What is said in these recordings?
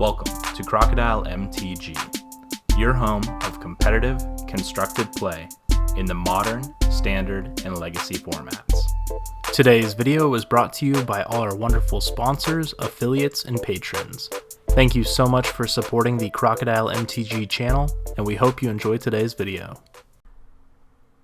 Welcome to Crocodile MTG, your home of competitive, constructed play in the modern, standard, and legacy formats. Today's video was brought to you by all our wonderful sponsors, affiliates, and patrons. Thank you so much for supporting the Crocodile MTG channel, and we hope you enjoy today's video.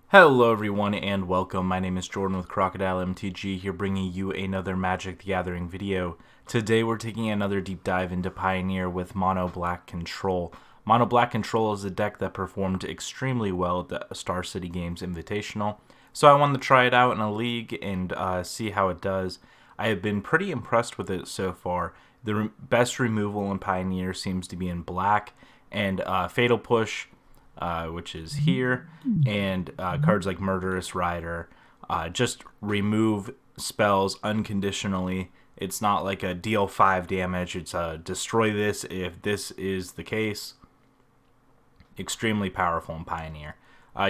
Hello everyone and welcome. My name is Jordan with Crocodile MTG here, bringing you another Magic the Gathering video. Today we're taking another deep dive into Pioneer with Mono Black Control. Mono Black Control is a deck that performed extremely well at the StarCityGames Invitational, so I wanted to try it out in a league and see how it does. I have been pretty impressed with it so far. The best removal in Pioneer seems to be in black, and Fatal Push, which is here, and cards like Murderous Rider just remove spells unconditionally. It's not like a deal 5 damage, it's a destroy this if this is the case. Extremely powerful in Pioneer.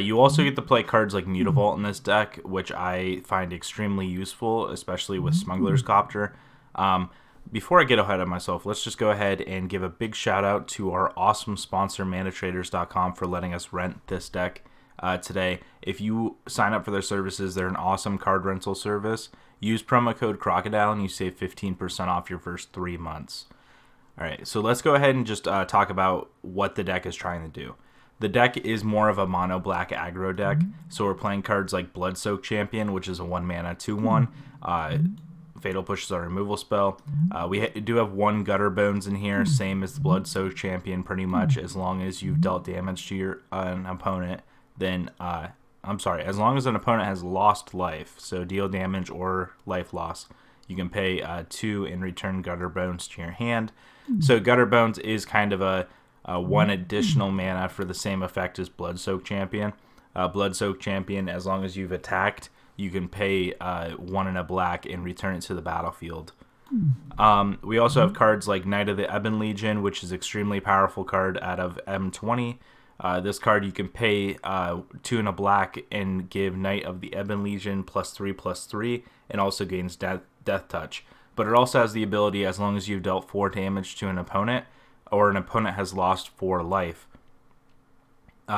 You also get to play cards like Mutavault in this deck, which I find extremely useful, especially with Smuggler's Copter. Before I get ahead of myself, let's just go ahead and give a big shout out to our awesome sponsor, ManaTraders.com, for letting us rent this deck today. If you sign up for their services, they're an awesome card rental service. Use promo code Crocodile and you save 15% off your first 3 months. Alright, so let's go ahead and just talk about what the deck is trying to do. The deck is more of a mono black aggro deck, so we're playing cards like Bloodsoaked Champion, which is a 1-mana 2/1. Fatal Push is our removal spell. We do have 1 Gutter Bones in here, same as the Bloodsoaked Champion pretty much. As long as you've dealt damage to your an opponent, then as long as an opponent has lost life, so deal damage or life loss, you can pay 2 and return Gutter Bones to your hand. So Gutter Bones is kind of a 1 additional mana for the same effect as Bloodsoaked Champion. Bloodsoaked Champion, as long as you've attacked, you can pay 1 and a black and return it to the battlefield. We also have cards like Knight of the Ebon Legion, which is an extremely powerful card out of M20. This card you can pay 2 and a black and give Knight of the Ebon Legion +3/+3, and also gains Death Touch. But it also has the ability, as long as you've dealt 4 damage to an opponent, or an opponent has lost 4 life,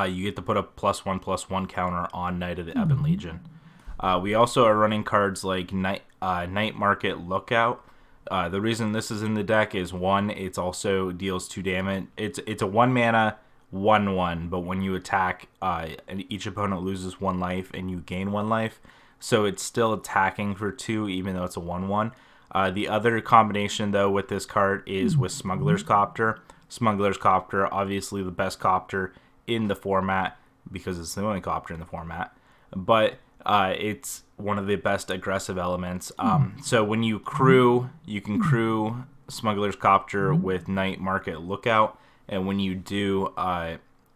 you get to put a +1/+1 counter on Knight of the Ebon Legion. We also are running cards like Night Market Lookout. The reason this is in the deck is, 1, it's also deals 2 damage. It's a 1-mana 1/1, but when you attack, and each opponent loses 1 life and you gain 1 life, so it's still attacking for 2 even though it's a 1/1. The other combination though with this card is with Smuggler's Copter. Smuggler's Copter, obviously the best copter in the format because it's the only copter in the format, but it's one of the best aggressive elements. So when you can crew Smuggler's Copter with Night Market Lookout, and when you do,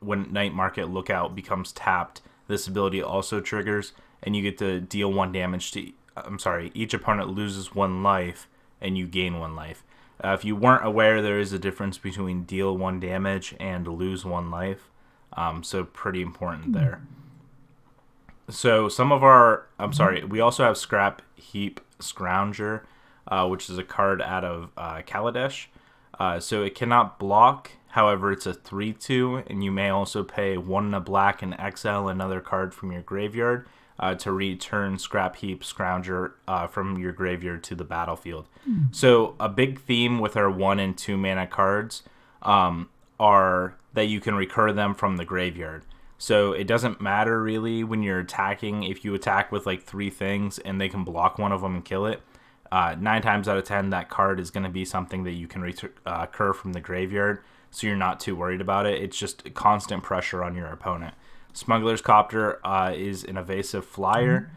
when Night Market Lookout becomes tapped, this ability also triggers, and you get to deal 1 damage to, each opponent loses 1 life, and you gain 1 life. If you weren't aware, there is a difference between deal 1 damage and lose 1 life, so pretty important there. So we also have Scrap Heap Scrounger, which is a card out of Kaladesh. So it cannot block, however it's a 3/2, and you may also pay 1 and a black and exile another card from your graveyard to return Scrap Heap Scrounger from your graveyard to the battlefield. So a big theme with our 1 and 2 mana cards are that you can recur them from the graveyard. So it doesn't matter really when you're attacking if you attack with like 3 things and they can block one of them and kill it. 9 times out of 10 that card is going to be something that you can recur from the graveyard, so you're not too worried about it. It's just constant pressure on your opponent. Smuggler's Copter is an evasive flyer.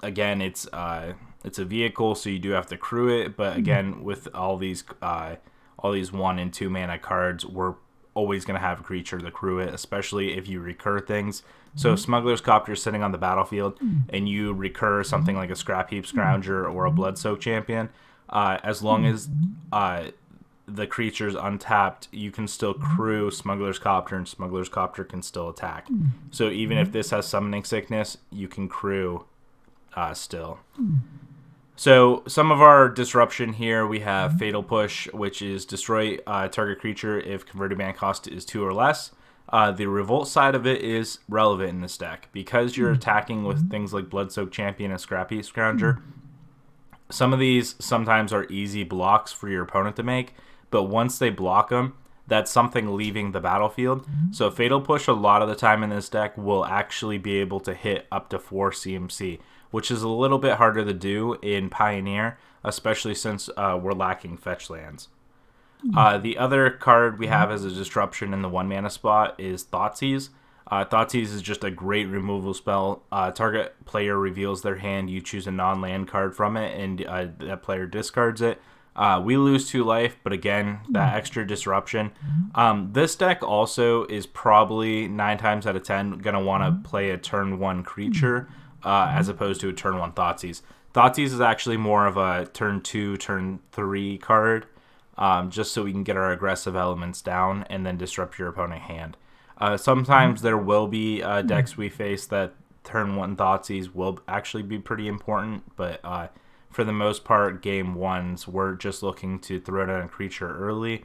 Again, it's a vehicle, so you do have to crew it, but again, with all these 1 and 2 mana cards, we're always going to have a creature to crew it, especially if you recur things. So if Smuggler's Copter is sitting on the battlefield and you recur something like a Scrap Heap Scrounger or a Bloodsoaked Champion, as long as the creature's untapped, you can still crew Smuggler's Copter, and Smuggler's Copter can still attack. So even if this has Summoning Sickness, you can crew still. So some of our disruption here, we have Fatal Push, which is destroy target creature if converted mana cost is 2 or less. The Revolt side of it is relevant in this deck. Because you're attacking with things like Bloodsoaked Champion and Scrappy Scrounger, some of these sometimes are easy blocks for your opponent to make, but once they block them, that's something leaving the battlefield. So Fatal Push a lot of the time in this deck will actually be able to hit up to 4 CMC, which is a little bit harder to do in Pioneer, especially since we're lacking fetch lands. The other card we have as a disruption in the 1 mana spot is Thoughtseize. Thoughtseize is just a great removal spell. Target player reveals their hand, you choose a non-land card from it, and that player discards it. We lose 2 life, but again, that extra disruption. This deck also is probably 9 times out of 10 going to want to play a turn 1 creature as opposed to a turn 1 Thoughtseize. Thoughtseize is actually more of a turn 2, turn 3 card, just so we can get our aggressive elements down and then disrupt your opponent's hand. Sometimes there will be decks we face that turn 1 Thoughtseize will actually be pretty important, but for the most part, game 1s, we're just looking to throw down a creature early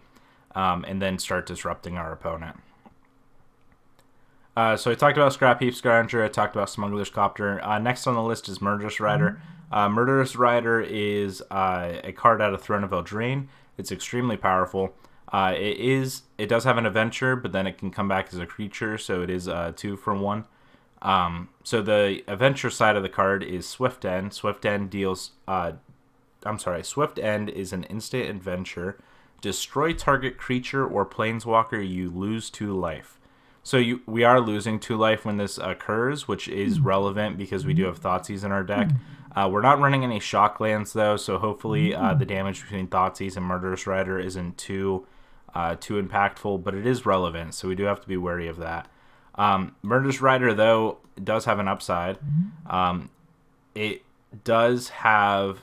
and then start disrupting our opponent. So I talked about Scrap Heap Scrounger, I talked about Smuggler's Copter. Next on the list is Murderous Rider. Murderous Rider is a card out of Throne of Eldraine. It's extremely powerful. It does have an adventure, but then it can come back as a creature, so it is 2 for 1. So the adventure side of the card is Swift End. Swift End deals... Swift End is an instant adventure. Destroy target creature or planeswalker, you lose 2 life. So we are losing 2 life when this occurs, which is relevant because we do have Thoughtseize in our deck. We're not running any shock lands, though, so hopefully the damage between Thoughtseize and Murderous Rider isn't too impactful, but it is relevant, so we do have to be wary of that. Murderous Rider, though, does have an upside. It does have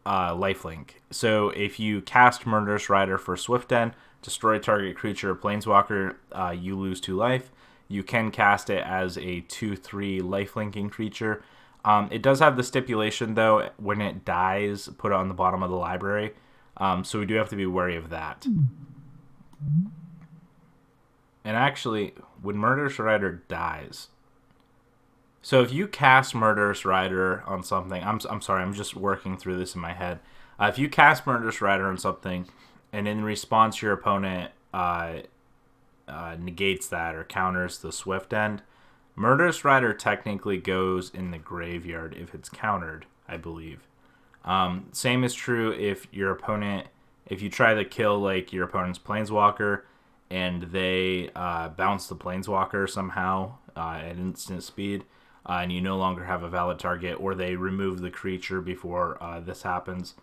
lifelink. So if you cast Murderous Rider for Swift End, destroy target creature or planeswalker, you lose 2 life. You can cast it as a 2/3 lifelinking creature. It does have the stipulation, though, when it dies, put it on the bottom of the library. So we do have to be wary of that. And actually, when Murderous Rider dies... So if you cast Murderous Rider on something... I'm sorry, I'm just working through this in my head. If you cast Murderous Rider on something, and in response your opponent negates that or counters the Swift End, Murderous Rider technically goes in the graveyard if it's countered, I believe. Same is true if your opponent... If you try to kill like your opponent's planeswalker and they bounce the planeswalker somehow at instant speed, and you no longer have a valid target, or they remove the creature before this happens.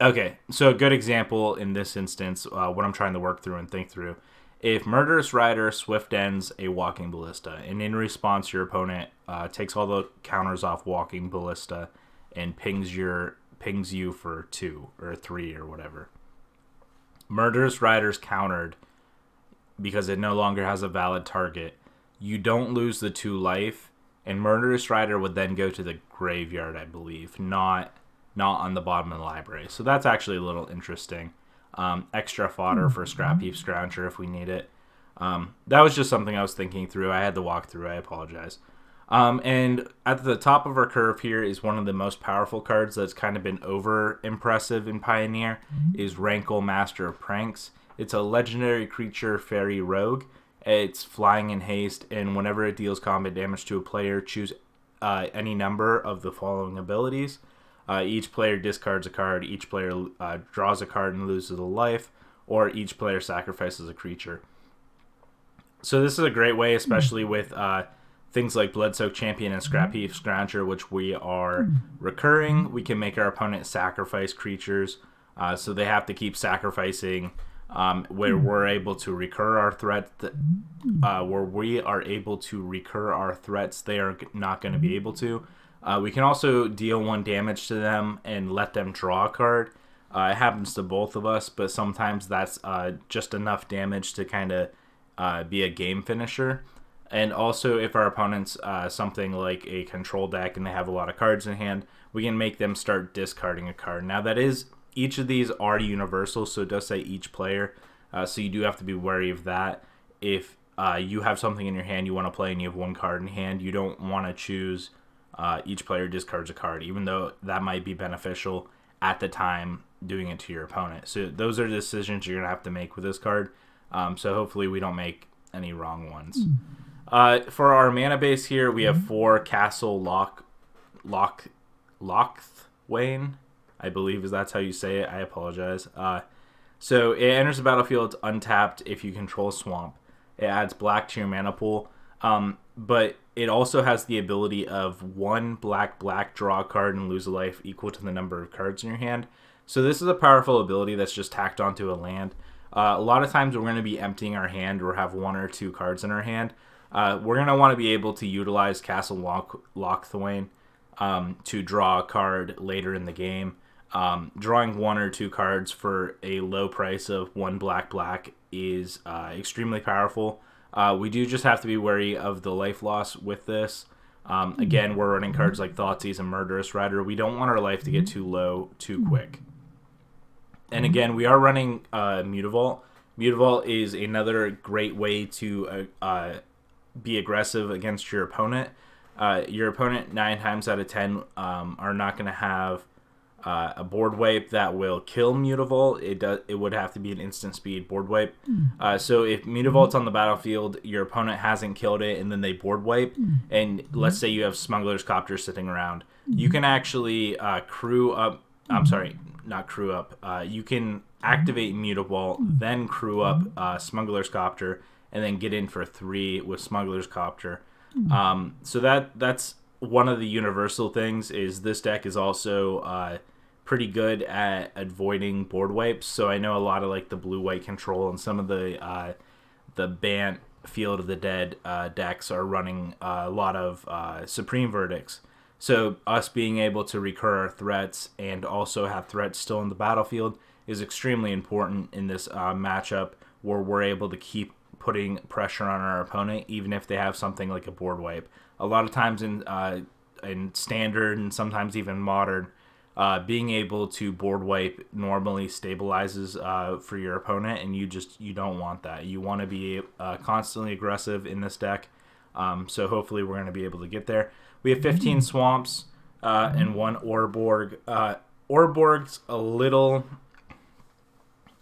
Okay, so a good example in this instance, what I'm trying to work through and think through. If Murderous Rider Swift Ends a Walking Ballista, and in response your opponent takes all the counters off Walking Ballista and pings you for 2 or 3 or whatever. Murderous Rider's countered because it no longer has a valid target. You don't lose the 2 life, and Murderous Rider would then go to the graveyard, I believe, not on the bottom of the library. So that's actually a little interesting. Extra fodder for Scrap Heap Scrounger if we need it. That was just something I was thinking through. I had to walk through. I apologize. And at the top of our curve here is one of the most powerful cards that's kind of been over impressive in Pioneer, is Rankle, Master of Pranks. It's a legendary creature, fairy rogue. It's flying in haste, and whenever it deals combat damage to a player, choose any number of the following abilities. Each player discards a card, each player draws a card and loses a life, or each player sacrifices a creature. So this is a great way, especially with things like Bloodsoaked Champion and Scrap Heap Scrounger, which we are recurring. We can make our opponent sacrifice creatures, so they have to keep sacrificing. Where we're able to recur our threat, where we are able to recur our threats, they are not going to be able to. We can also deal 1 damage to them and let them draw a card. It happens to both of us, but sometimes that's just enough damage to kind of be a game finisher. And also, if our opponent's something like a control deck and they have a lot of cards in hand, we can make them start discarding a card. Now, each of these are universal, so it does say each player. So you do have to be wary of that. If you have something in your hand you want to play and you have one card in hand, you don't want to choose each player discards a card, even though that might be beneficial at the time doing it to your opponent. So those are decisions you're going to have to make with this card. So hopefully we don't make any wrong ones. For our mana base here, we have 4 Castle Lochthwain, I believe that's how you say it. I apologize. So it enters the battlefield untapped if you control a swamp. It adds black to your mana pool. But it also has the ability of 1 black, draw a card and lose a life equal to the number of cards in your hand. So this is a powerful ability that's just tacked onto a land. A lot of times we're going to be emptying our hand or have 1 or 2 cards in our hand. We're going to want to be able to utilize Castle Lochthwain to draw a card later in the game. Drawing 1 or 2 cards for a low price of 1 black is extremely powerful. We do just have to be wary of the life loss with this. Again, we're running cards like Thoughtseize and Murderous Rider. We don't want our life to get too low too quick. And again, we are running Mutavault. Mutavault is another great way to be aggressive against your opponent. Your opponent 9 times out of 10 are not going to have a board wipe that will kill Mutavault. It would have to be an instant speed board wipe. So if Mutavault's on the battlefield, your opponent hasn't killed it, and then they board wipe, and let's say you have Smuggler's Copter sitting around, you can actually you can activate Mutavault, then crew up Smuggler's Copter, and then get in for 3 with Smuggler's Copter. So that's one of the universal things. Is this deck is also pretty good at avoiding board wipes. So I know a lot of like the blue-white control and some of the Bant Field of the Dead decks are running a lot of Supreme Verdicts. So us being able to recur our threats and also have threats still in the battlefield is extremely important in this matchup, where we're able to keep putting pressure on our opponent even if they have something like a board wipe. A lot of times in standard and sometimes even modern, being able to board wipe normally stabilizes for your opponent, and you don't want that. You want to be constantly aggressive in this deck. So hopefully we're going to be able to get there. We have 15 swamps and 1 Orborg. Orborg's a little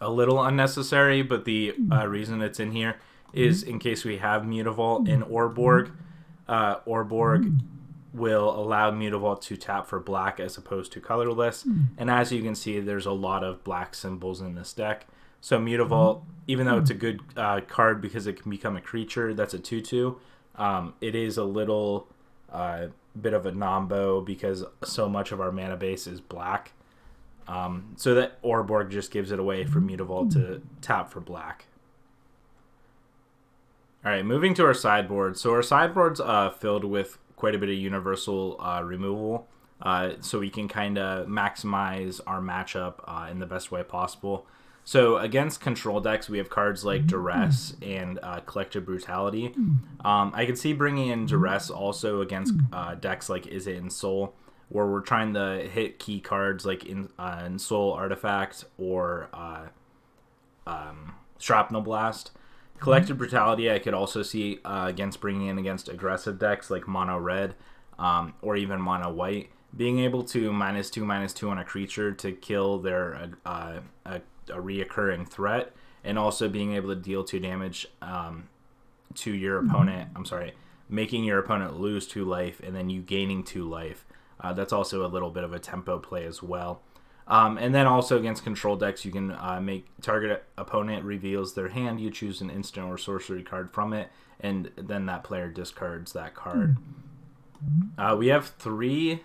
unnecessary, but the reason it's in here is in case we have Mutavault in Orborg. Orborg will allow Mutavault to tap for black as opposed to colorless. And as you can see, there's a lot of black symbols in this deck. So Mutavault, even though it's a good card because it can become a creature that's a 2/2, it is a little bit of a nombo because so much of our mana base is black. So that Orborg just gives it away for Mutavault to tap for black. All right, moving to our sideboard. So our sideboard's filled with quite a bit of universal removal, so we can kind of maximize our matchup in the best way possible. So against control decks, we have cards like Duress and Collective Brutality. I can see bringing in Duress also against decks like Is It in Soul, where we're trying to hit key cards like in Soul Artifact or Shrapnel Blast. Collective Brutality I could also see bringing in against aggressive decks like Mono Red or even Mono White. Being able to -2/-2 on a creature to kill their a reoccurring threat, and also being able to deal 2 damage to your opponent. Making your opponent lose 2 life and then you gaining 2 life. That's also a little bit of a tempo play as well. And then also against control decks, you can make target opponent reveals their hand. You choose an instant or sorcery card from it, and then that player discards that card. We have 3.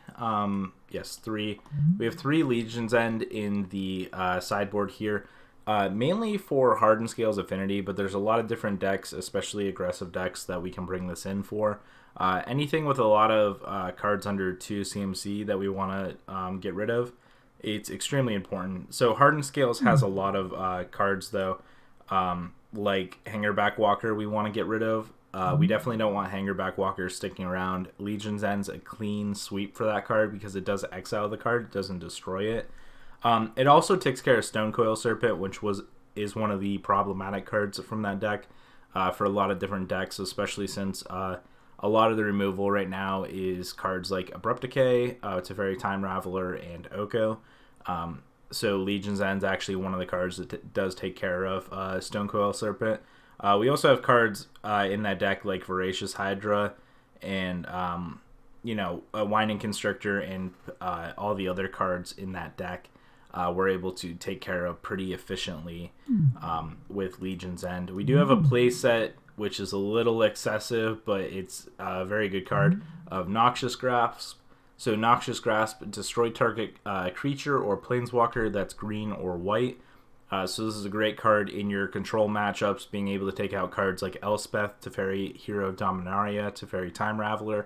We have 3 Legion's End in the sideboard here, mainly for Hardened Scales Affinity, but there's a lot of different decks, especially aggressive decks, that we can bring this in for. Anything with a lot of cards under 2 CMC that we want to get rid of, it's extremely important. So Hardened Scales has a lot of cards, though, like Hangerback Walker we want to get rid of. We definitely don't want Hangerback Walker sticking around. Legion's End's a clean sweep for that card because it does exile the card, it doesn't destroy it. It also takes care of Stonecoil Serpent, which is one of the problematic cards from that deck for a lot of different decks, especially since a lot of the removal right now is cards like Abrupt Decay, Teferi Time Raveler, and Oko. So Legion's End's actually one of the cards that does take care of Stonecoil Serpent. We also have cards in that deck like Voracious Hydra and a Winding Constrictor, and all the other cards in that deck we're able to take care of pretty efficiently with Legion's End. We do have a play set which is a little excessive, but it's a very good card of Noxious Grasp. So Noxious Grasp, destroy target creature or planeswalker that's green or white. So this is a great card in your control matchups, being able to take out cards like Elspeth, Teferi Hero Dominaria, Teferi Time Raveler.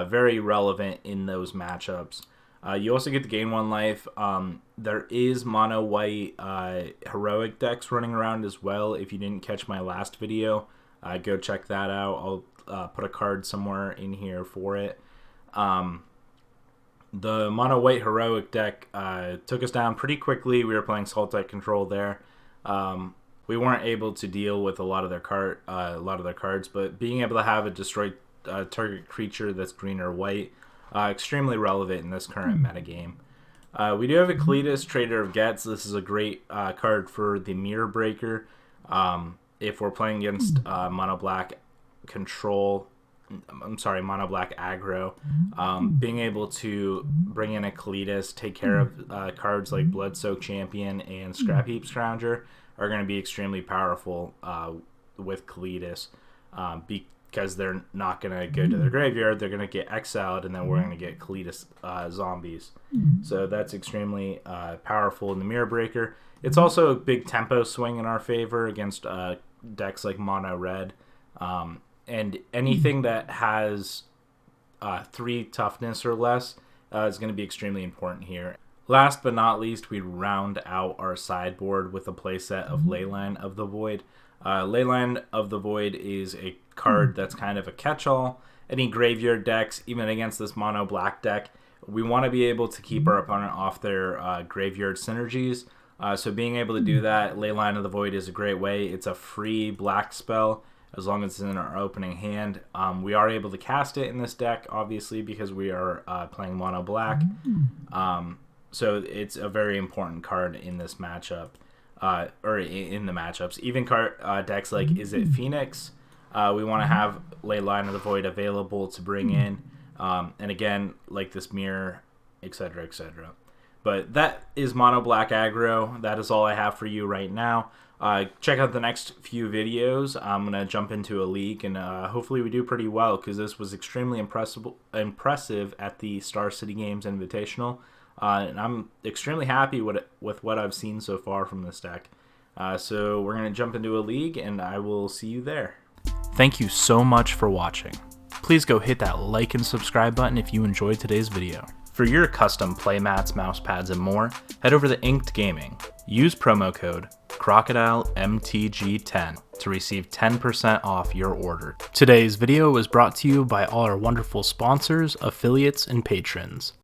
Very relevant in those matchups. You also get to gain 1 life. There is mono white heroic decks running around as well. If you didn't catch my last video, go check that out. I'll put a card somewhere in here for it. The mono white heroic deck took us down pretty quickly. We were playing Sultai Control there. We weren't able to deal with a lot of their cards, but being able to have a destroy target creature that's green or white, extremely relevant in this current metagame. We do have a Cletus, Trader of Gets. This is a great card for the Mirror Breaker. If we're playing against mono black aggro, being able to bring in a Cletus, take care of cards like Bloodsoaked Champion and Scrap Heap Scrounger are going to be extremely powerful with Cletus, because they're not going to go to their graveyard, they're going to get exiled, and then we're going to get Cletus zombies. So that's extremely powerful in the Mirror Breaker. It's also a big tempo swing in our favor against decks like Mono Red. And anything that has 3 toughness or less is going to be extremely important here. Last but not least, we round out our sideboard with a playset of Leyline of the Void. Leyline of the Void is a card that's kind of a catch-all. Any graveyard decks, even against this mono black deck, we want to be able to keep our opponent off their graveyard synergies. So being able to do that, Leyline of the Void is a great way. It's a free black spell as long as it's in our opening hand. We are able to cast it in this deck, obviously, because we are playing mono black. So it's a very important card in this matchup, or in the matchups. Even decks like Is It Phoenix, we want to have Leyline of the Void available to bring in. And again, like this Mirror, etc., etc. But that is mono black aggro. That is all I have for you right now. Check out the next few videos. I'm going to jump into a league, and hopefully we do pretty well, because this was extremely impressive at the StarCityGames Invitational. And I'm extremely happy with what I've seen so far from this deck. So we're going to jump into a league, and I will see you there. Thank you so much for watching. Please go hit that like and subscribe button if you enjoyed today's video. For your custom playmats, mousepads, and more, head over to Inked Gaming. Use promo code crocodilemtg10 to receive 10% off your order. Today's video was brought to you by all our wonderful sponsors, affiliates, and patrons.